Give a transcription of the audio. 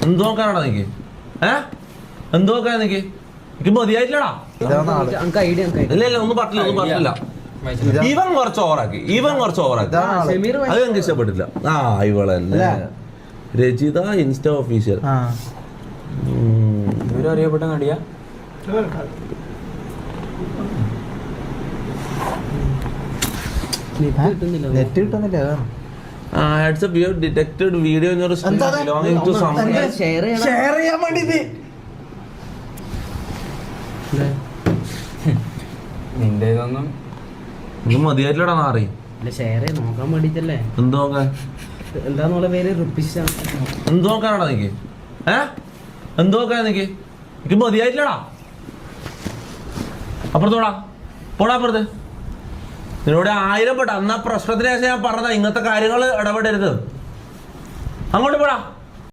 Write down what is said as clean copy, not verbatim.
എന്ത് നോക്കാനാടാ നിക്ക്? എന്ത് നോക്കാൻ നിക്ക്? എനിക്ക് മതിയായിട്ടില്ലടാ. ഇല്ല ഇല്ല, ഒന്നും പറ്റില്ല. ഇവൻ കുറച്ച് ഓവറാക്കി. അത് എനിക്ക് ഇഷ്ടപ്പെട്ടില്ല. ഇവളല്ലേ രചിത ഇൻസ്റ്റ ഓഫീഷ്യൽ. അറിയപ്പെട്ട നടിയാ. നെറ്റ് കിട്ടുന്നില്ല. heads-up, you have detected video in your screen belonging to someone. Share ചെയ്യാൻ വേണ്ടി നിന്റെ ഇതൊന്നും ഇത് മതിയായിട്ടില്ലടാ നാറി. ഷെയർ നോക്കാൻ വേണ്ടിട്ടല്ലേ. എന്ത് നോക്കാൻ? എന്താന്നുള്ള പേര് റുപ്പിഷ. എന്ത് നോക്കാനാടാ നിക്ക്? എന്ത് നോക്കാൻ നിക്ക്? എനിക്ക് മതിയായിട്ടില്ലടാ. അപ്പുറത്തോടാ, പോടാ അപ്പുറത്ത്. നിന്നോട് 1000 പെട്ട അന്നാ പ്രശ്നത്തിന് ശേഷം ഞാൻ പറഞ്ഞതാ ഇങ്ങനത്തെ കാര്യങ്ങൾ ഇടപെടരുത്. അങ്ങോട്ട് പോടാ.